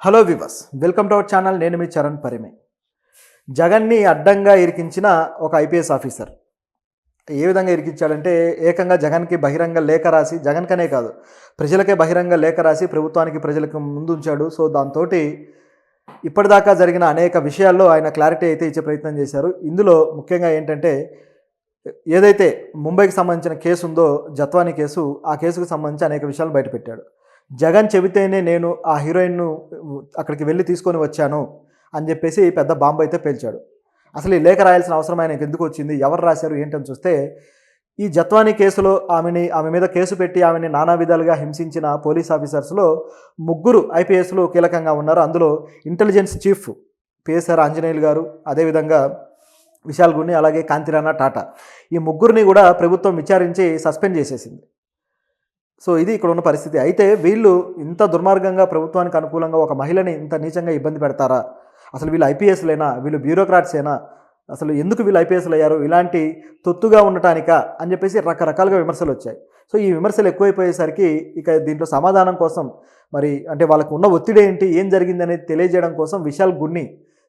Hello viewers, welcome to our channel. నేను మీ చరణ్ పరిమే. జగన్ని అడ్డంగా ఇరికించిన ఒక ఐపీఎస్ ఆఫీసర్ ఏ విధంగా ఇరికించాడంటే, ఏకంగా జగన్కి బహిరంగ లేఖ రాసి, జగన్కనే కాదు ప్రజలకే బహిరంగ లేఖ రాసి ప్రభుత్వానికి ప్రజలకు ముందు ఉంచాడు. సో దాంతో ఇప్పటిదాకా జరిగిన అనేక విషయాల్లో ఆయన క్లారిటీ అయితే ఇచ్చే ప్రయత్నం చేశారు. ఇందులో ముఖ్యంగా ఏంటంటే, ఏదైతే ముంబైకి సంబంధించిన కేసు ఉందో, జత్వానీ కేసు, ఆ కేసుకు సంబంధించి అనేక విషయాలు బయటపెట్టాడు. జగన్ చెబితేనే నేను ఆ హీరోయిన్ను అక్కడికి వెళ్ళి తీసుకొని వచ్చాను అని చెప్పేసి పెద్ద బాంబు అయితే పేల్చాడు. అసలు ఈ లేఖ రాయాల్సిన అవసరం ఆయనకు ఎందుకు వచ్చింది, ఎవరు రాశారు ఏంటని చూస్తే, ఈ జత్వానీ కేసులో ఆమె మీద కేసు పెట్టి ఆమెని నానా విధాలుగా హింసించిన పోలీస్ ఆఫీసర్స్లో ముగ్గురు ఐపీఎస్లు కీలకంగా ఉన్నారు. అందులో ఇంటెలిజెన్స్ చీఫ్ పిఎస్ఆర్ ఆంజనేయులు గారు, అదేవిధంగా విశాల్ గున్ని, అలాగే కాంతిరాణా టాటా, ఈ ముగ్గురిని కూడా ప్రభుత్వం విచారించి సస్పెండ్ చేసేసింది. సో ఇది ఇక్కడ ఉన్న పరిస్థితి. అయితే వీళ్ళు ఇంత దుర్మార్గంగా ప్రభుత్వానికి అనుకూలంగా ఒక మహిళని ఇంత నీచంగా ఇబ్బంది పెడతారా, అసలు వీళ్ళు ఐపీఎస్లేనా, వీళ్ళు బ్యూరోక్రాట్సేనా, అసలు ఎందుకు వీళ్ళు ఐపీఎస్లు అయ్యారు, ఇలాంటి తొత్తుగా ఉండటానికా అని చెప్పేసి రకరకాలుగా విమర్శలు వచ్చాయి. సో ఈ విమర్శలు ఎక్కువైపోయేసరికి ఇక దీంట్లో సమాధానం కోసం, మరి అంటే వాళ్ళకు ఉన్న ఒత్తిడి ఏంటి, ఏం జరిగింది అనేది తెలియజేయడం కోసం విశాల్ గున్ని,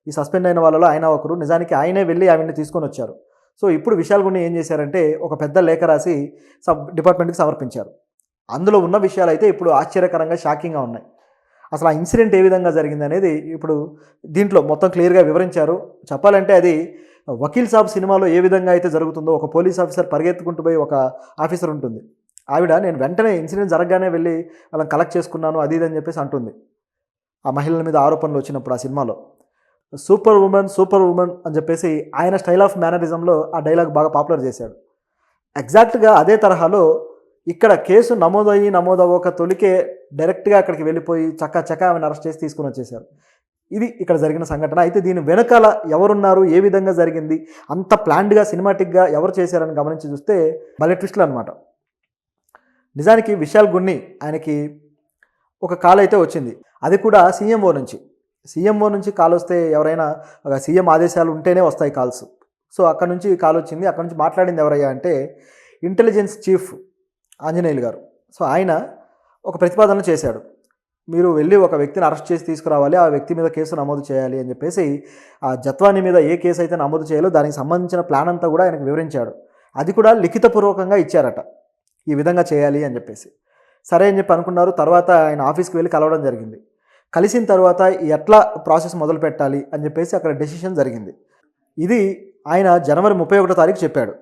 ఈ సస్పెండ్ అయిన వాళ్ళలో ఆయన ఒకరు, నిజానికి ఆయనే వెళ్ళి ఆమెను తీసుకొని వచ్చారు. సో ఇప్పుడు విశాల్ గున్ని ఏం చేశారంటే, ఒక పెద్ద లేఖ రాసి డిపార్ట్మెంట్కి సమర్పించారు. అందులో ఉన్న విషయాలు అయితే ఇప్పుడు ఆశ్చర్యకరంగా, షాకింగ్గా ఉన్నాయి. అసలు ఆ ఇన్సిడెంట్ ఏ విధంగా జరిగింది అనేది ఇప్పుడు దీంట్లో మొత్తం క్లియర్గా వివరించారు. చెప్పాలంటే అది వకీల్ సాబ్ సినిమాలో ఏ విధంగా అయితే జరుగుతుందో, ఒక పోలీస్ ఆఫీసర్ పరిగెత్తుకుంటూ పోయి ఒక ఆఫీసర్ ఉంటుంది, ఆవిడ నేను వెంటనే ఇన్సిడెంట్ జరగగానే వెళ్ళి వాళ్ళని కలెక్ట్ చేసుకున్నాను అది ఇది అని చెప్పేసి అంటుంది. ఆ మహిళల మీద ఆరోపణలు వచ్చినప్పుడు ఆ సినిమాలో సూపర్ ఉమెన్ అని చెప్పేసి ఆయన స్టైల్ ఆఫ్ మేనరిజంలో ఆ డైలాగ్ బాగా పాపులర్ చేశాడు. ఎగ్జాక్ట్గా అదే తరహాలో ఇక్కడ కేసు నమోదవ్వక తొలికే డైరెక్ట్గా అక్కడికి వెళ్ళిపోయి చక్క ఆమెను అరెస్ట్ చేసి తీసుకుని వచ్చేశారు. ఇది ఇక్కడ జరిగిన సంఘటన. అయితే దీని వెనకాల ఎవరున్నారు, ఏ విధంగా జరిగింది, అంత ప్లాన్డ్గా సినిమాటిక్గా ఎవరు చేశారని గమనించి చూస్తే భలే ట్విస్టులు అనమాట. నిజానికి విశాల్ గున్ని ఆయనకి ఒక కాల్ అయితే వచ్చింది, అది కూడా సీఎంఓ నుంచి కాల్ వస్తే ఎవరైనా సీఎం ఆదేశాలు ఉంటేనే వస్తాయి కాల్స్. సో అక్కడ నుంచి కాల్ వచ్చింది. అక్కడ నుంచి మాట్లాడింది ఎవరయ్యా అంటే ఇంటెలిజెన్స్ చీఫ్ ఆంజనేయులు గారు. సో ఆయన ఒక ప్రతిపాదన చేశాడు, మీరు వెళ్ళి ఒక వ్యక్తిని అరెస్ట్ చేసి తీసుకురావాలి, ఆ వ్యక్తి మీద కేసు నమోదు చేయాలి అని చెప్పేసి, ఆ జత్వానీ మీద ఏ కేసు అయితే నమోదు చేయాలో దానికి సంబంధించిన ప్లాన్ అంతా కూడా ఆయనకు వివరించాడు. అది కూడా లిఖితపూర్వకంగా ఇచ్చారట, ఈ విధంగా చేయాలి అని చెప్పేసి. సరే అని చెప్పి అనుకున్నారు. తర్వాత ఆయన ఆఫీస్కి వెళ్ళి కలవడం జరిగింది. కలిసిన తర్వాత ఎట్లా ప్రాసెస్ మొదలు పెట్టాలి అని చెప్పేసి అక్కడ డెసిషన్ జరిగింది. ఇది ఆయన జనవరి 31వ తారీఖు చెప్పాడు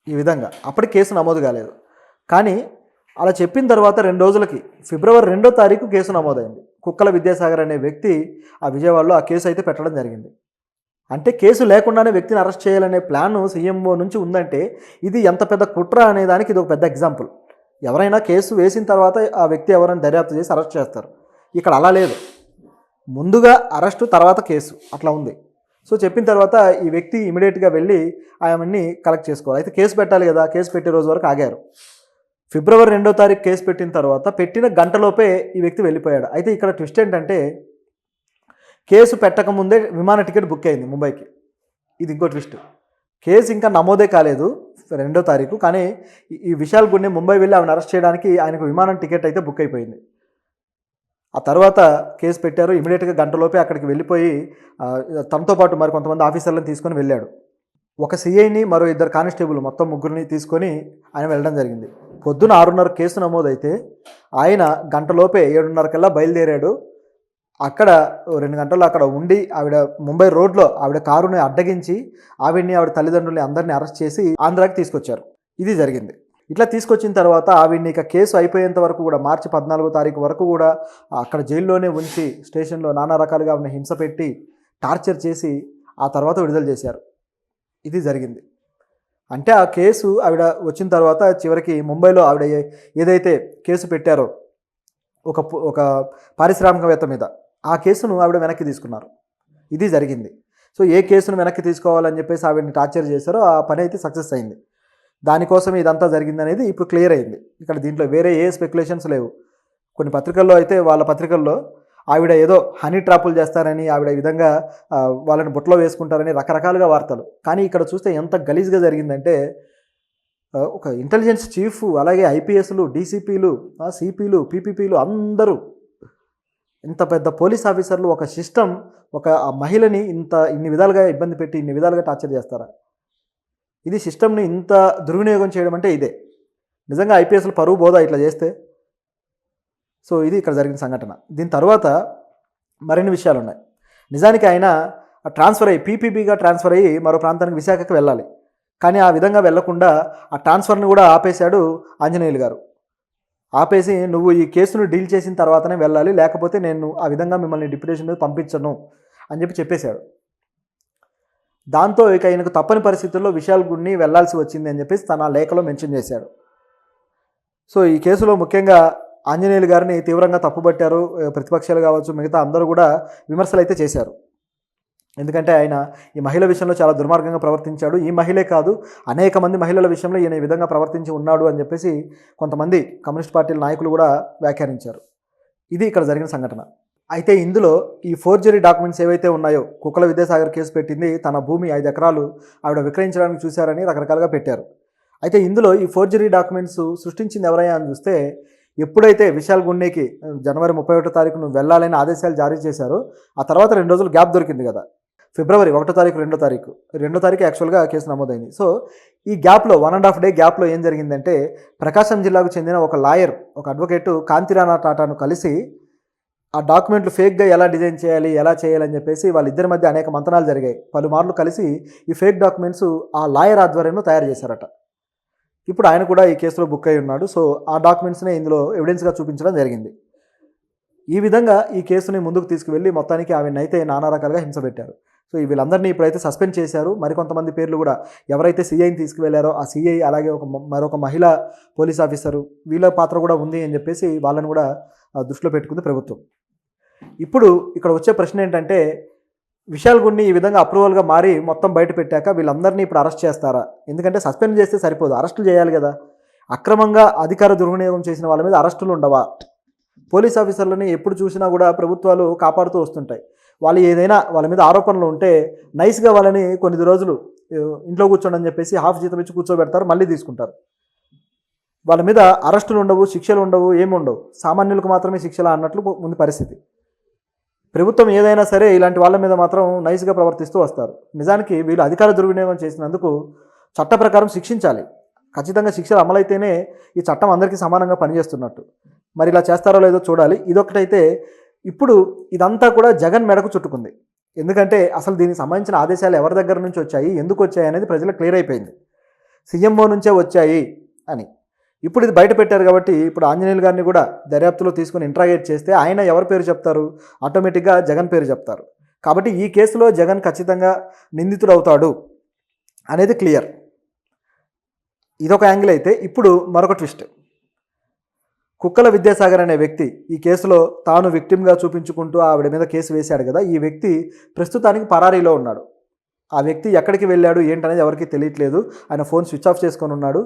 ఈ విధంగా. అప్పటికి కేసు నమోదు కాలేదు. కానీ అలా చెప్పిన తర్వాత 2 రోజులకి ఫిబ్రవరి 2వ తారీఖు కేసు నమోదైంది. కుక్కల విద్యాసాగర్ అనే వ్యక్తి ఆ విజయవాడలో ఆ కేసు అయితే పెట్టడం జరిగింది. అంటే కేసు లేకుండానే వ్యక్తిని అరెస్ట్ చేయాలనే ప్లాన్ సీఎంఓ నుంచి ఉందంటే ఇది ఎంత పెద్ద కుట్ర అనే దానికి ఇది ఒక పెద్ద ఎగ్జాంపుల్. ఎవరైనా కేసు వేసిన తర్వాత ఆ వ్యక్తి ఎవరైనా దర్యాప్తు చేసి అరెస్ట్ చేస్తారు. ఇక్కడ అలా లేదు, ముందుగా అరెస్టు తర్వాత కేసు, అట్లా ఉంది. సో చెప్పిన తర్వాత ఈ వ్యక్తి ఇమీడియట్గా వెళ్ళి ఆయన్ని కలెక్ట్ చేసుకోవాలి. అయితే కేసు పెట్టాలి కదా, కేసు పెట్టే రోజు వరకు ఆగారు. ఫిబ్రవరి 2వ తారీఖు కేసు పెట్టిన తర్వాత పెట్టిన గంటలోపే ఈ వ్యక్తి వెళ్ళిపోయాడు. అయితే ఇక్కడ ట్విస్ట్ ఏంటంటే, కేసు పెట్టకముందే విమాన టికెట్ బుక్ అయింది ముంబైకి. ఇది ఇంకో ట్విస్ట్. కేసు ఇంకా నమోదే కాలేదు 2వ తారీఖు, కానీ ఈ విశాల్ గున్ని ముంబై వెళ్ళి ఆమెను అరెస్ట్ చేయడానికి ఆయనకు విమానం టికెట్ అయితే బుక్ అయిపోయింది. ఆ తర్వాత కేసు పెట్టారు. ఇమీడియట్గా గంటలోపే అక్కడికి వెళ్ళిపోయి తనతో పాటు మరి కొంతమంది ఆఫీసర్లను తీసుకొని వెళ్ళాడు. ఒక సిఐని, మరో 2 కానిస్టేబుల్, మొత్తం ముగ్గురిని తీసుకొని ఆయన వెళ్ళడం జరిగింది. పొద్దున 6:30 కేసు నమోదైతే ఆయన గంటలోపే 7:30 కల్లా బయలుదేరాడు. అక్కడ 2 గంటలు అక్కడ ఉండి ఆవిడ ముంబై రోడ్లో ఆవిడ కారుని అడ్డగించి ఆవిడ తల్లిదండ్రుల్ని అందరినీ అరెస్ట్ చేసి ఆంధ్రాకి తీసుకొచ్చారు. ఇది జరిగింది. ఇట్లా తీసుకొచ్చిన తర్వాత ఆవిడ్ని ఇక కేసు అయిపోయేంత వరకు కూడా, మార్చి 14వ తారీఖు వరకు కూడా అక్కడ జైల్లోనే ఉంచి స్టేషన్లో నానా రకాలుగా ఆవిడని హింస పెట్టి టార్చర్ చేసి ఆ తర్వాత విడుదల చేశారు. ఇది జరిగింది. అంటే ఆ కేసు ఆవిడ వచ్చిన తర్వాత చివరికి ముంబైలో ఆవిడ ఏదైతే కేసు పెట్టారో ఒక పారిశ్రామికవేత్త మీద, ఆ కేసును ఆవిడ వెనక్కి తీసుకున్నారు. ఇది జరిగింది. సో ఏ కేసును వెనక్కి తీసుకోవాలని చెప్పేసి ఆవిడని టార్చర్ చేశారో ఆ పని అయితే సక్సెస్ అయింది. దానికోసం ఇదంతా జరిగింది అనేది ఇప్పుడు క్లియర్ అయింది. ఇక్కడ దీంట్లో వేరే ఏ స్పెక్యులేషన్స్ లేవు. కొన్ని పత్రికల్లో అయితే, వాళ్ళ పత్రికల్లో ఆవిడ ఏదో హనీ ట్రాపులు చేస్తారని, ఆవిడ ఈ విధంగా వాళ్ళని బుట్టలో వేసుకుంటారని రకరకాలుగా వార్తలు. కానీ ఇక్కడ చూస్తే ఎంత గలీజ్గా జరిగిందంటే, ఒక ఇంటెలిజెన్స్ చీఫ్, అలాగే ఐపీఎస్లు, డీసీపీలు, సిపిలు, పీపీపీలు అందరూ ఇంత పెద్ద పోలీస్ ఆఫీసర్లు ఒక సిస్టమ్ ఒక ఆ మహిళని ఇన్ని విధాలుగా ఇబ్బంది పెట్టి ఇన్ని విధాలుగా టార్చర్ చేస్తారా? ఇది సిస్టమ్‌ని ఇంత దుర్వినియోగం చేయడం అంటే ఇదే. నిజంగా ఐపీఎస్‌లు పరువు పోదా ఇట్లా చేస్తే? సో, ఇది ఇక్కడ జరిగిన సంఘటన. దీని తర్వాత మరిన్ని విషయాలున్నాయి. నిజానికి ఆయన పీపీబీగా ట్రాన్స్‌ఫర్ అయ్యి మరో ప్రాంతానికి విశాఖకి వెళ్ళాలి. కానీ ఆ విధంగా వెళ్ళకుండా ఆ ట్రాన్స్‌ఫర్‌ని కూడా ఆపేశాడు ఆంజనేయులు గారు. ఆపేసి నువ్వు ఈ కేసును డీల్ చేసిన తర్వాతనే వెళ్ళాలి, లేకపోతే నేను ఆ విధంగా మిమ్మల్ని డిప్యుటేషన్ మీద పంపించను అని చెప్పేశాడు. దాంతో ఇక ఆయనకు తప్పని పరిస్థితుల్లో విశాల్ గుడిని వెళ్లాల్సి వచ్చింది అని చెప్పేసి తన లేఖలో మెన్షన్ చేశాడు. సో, ఈ కేసులో ముఖ్యంగా ఆంజనేయులు గారిని తీవ్రంగా తప్పుబట్టారు. ప్రతిపక్షాలు కావచ్చు, మిగతా అందరూ కూడా విమర్శలు అయితే చేశారు. ఎందుకంటే ఆయన ఈ మహిళ విషయంలో చాలా దుర్మార్గంగా ప్రవర్తించాడు. ఈ మహిళే కాదు, అనేక మంది మహిళల విషయంలో ఈయన ఈ విధంగా ప్రవర్తించి ఉన్నాడు అని చెప్పేసి కొంతమంది కమ్యూనిస్ట్ పార్టీల నాయకులు కూడా వ్యాఖ్యానించారు. ఇది ఇక్కడ జరిగిన సంఘటన. అయితే ఇందులో ఈ ఫోర్జరీ డాక్యుమెంట్స్ ఏవైతే ఉన్నాయో, కుక్కల విద్యాసాగర్ కేసు పెట్టింది తన భూమి 5 ఎకరాలు ఆవిడ విక్రయించడానికి చూశారని రకరకాలుగా పెట్టారు. అయితే ఇందులో ఈ ఫోర్జరీ డాక్యుమెంట్స్ సృష్టించింది ఎవరయ్యా అని చూస్తే, ఎప్పుడైతే విశాల్ గుండేకి జనవరి 31 తారీఖున వెళ్ళాలని ఆదేశాలు జారీ చేశారో ఆ తర్వాత 2 రోజులు గ్యాప్ దొరికింది కదా. ఫిబ్రవరి 1 తారీఖు 2 తారీఖు యాక్చువల్గా కేసు నమోదైంది. సో, ఈ గ్యాప్లో 1.5 డే గ్యాప్లో ఏం జరిగిందంటే, ప్రకాశం జిల్లాకు చెందిన ఒక లాయర్, ఒక అడ్వకేటు కాంతిరాణా టాటాను కలిసి ఆ డాక్యుమెంట్లు ఫేక్గా ఎలా డిజైన్ చేయాలి, ఎలా చేయాలని చెప్పేసి వాళ్ళిద్దరి మధ్య అనేక మంతనాలు జరిగాయి. పలుమార్లు కలిసి ఈ ఫేక్ డాక్యుమెంట్స్ ఆ లాయర్ ఆధ్వర్యంలో తయారు చేశారట. ఇప్పుడు ఆయన కూడా ఈ కేసులో బుక్ అయి ఉన్నాడు. సో, ఆ డాక్యుమెంట్స్నే ఇందులో ఎవిడెన్స్గా చూపించడం జరిగింది. ఈ విధంగా ఈ కేసుని ముందుకు తీసుకువెళ్ళి మొత్తానికి ఆమెనైతే నానా రకాలుగా హింసపెట్టారు. సో, వీళ్ళందరినీ ఇప్పుడైతే సస్పెండ్ చేశారు. మరికొంతమంది పేర్లు కూడా ఎవరైతే సీఐని తీసుకువెళ్లారో ఆ సీఐ, అలాగే మరొక మహిళా పోలీస్ ఆఫీసరు, వీళ్ళ పాత్ర కూడా ఉంది అని చెప్పేసి వాళ్ళని కూడా దృష్టిలో పెట్టుకుంది ప్రభుత్వం. ఇప్పుడు ఇక్కడ వచ్చే ప్రశ్న ఏంటంటే, విశాల్ గుడిని ఈ విధంగా అప్రూవల్గా మారి మొత్తం బయట పెట్టాక వీళ్ళందరినీ ఇప్పుడు అరెస్ట్ చేస్తారా? ఎందుకంటే సస్పెండ్ చేస్తే సరిపోదు, అరెస్టులు చేయాలి కదా. అక్రమంగా అధికార దుర్వినియోగం చేసిన వాళ్ళ మీద అరెస్టులు ఉండవా? పోలీస్ ఆఫీసర్లని ఎప్పుడు చూసినా కూడా ప్రభుత్వాలు కాపాడుతూ వస్తుంటాయి. వాళ్ళు ఏదైనా వాళ్ళ మీద ఆరోపణలు ఉంటే నైస్గా వాళ్ళని కొన్ని రోజులు ఇంట్లో కూర్చోండి అని చెప్పేసి హాఫ్ జీతం ఇచ్చి కూర్చోబెడతారు, మళ్ళీ తీసుకుంటారు. వాళ్ళ మీద అరెస్టులు ఉండవు, శిక్షలు ఉండవు, ఏమి ఉండవు. సామాన్యులకు మాత్రమే శిక్షలా అన్నట్లు ముందు పరిస్థితి. ప్రభుత్వం ఏదైనా సరే ఇలాంటి వాళ్ళ మీద మాత్రం నైస్గా ప్రవర్తిస్తూ వస్తారు. నిజానికి వీళ్ళు అధికార దుర్వినియోగం చేసినందుకు చట్ట ప్రకారం శిక్షించాలి. ఖచ్చితంగా శిక్షలు అమలైతేనే ఈ చట్టం అందరికీ సమానంగా పనిచేస్తున్నట్టు. మరి ఇలా చేస్తారో లేదో చూడాలి. ఇదొకటైతే ఇప్పుడు ఇదంతా కూడా జగన్ మెడకు చుట్టుకుంది. ఎందుకంటే అసలు దీనికి సంబంధించిన ఆదేశాలు ఎవరి దగ్గర నుంచి వచ్చాయి, ఎందుకు వచ్చాయి అనేది ప్రజలకు క్లియర్ అయిపోయింది. సీఎంఓ నుంచే వచ్చాయి అని. ఇప్పుడు ఇది బయట పెట్టారు కాబట్టి ఇప్పుడు ఆంజనేయులు గారిని కూడా దర్యాప్తులో తీసుకుని ఇంట్రాగేట్ చేస్తే ఆయన ఎవరి పేరు చెప్తారు? ఆటోమేటిక్గా జగన్ పేరు చెప్తారు. కాబట్టి ఈ కేసులో జగన్ ఖచ్చితంగా నిందితుడు అవుతాడు అనేది క్లియర్. ఇదొక యాంగిల్ అయితే, ఇప్పుడు మరొక ట్విస్ట్. కుక్కల విద్యాసాగర్ అనే వ్యక్తి ఈ కేసులో తాను విక్టిమ్గా చూపించుకుంటూ ఆవిడ మీద కేసు వేశాడు కదా, ఈ వ్యక్తి ప్రస్తుతానికి పరారీలో ఉన్నాడు. ఆ వ్యక్తి ఎక్కడికి వెళ్ళాడు ఏంటనేది ఎవరికీ తెలియట్లేదు. ఆయన ఫోన్ స్విచ్ ఆఫ్ చేసుకొని ఉన్నాడు.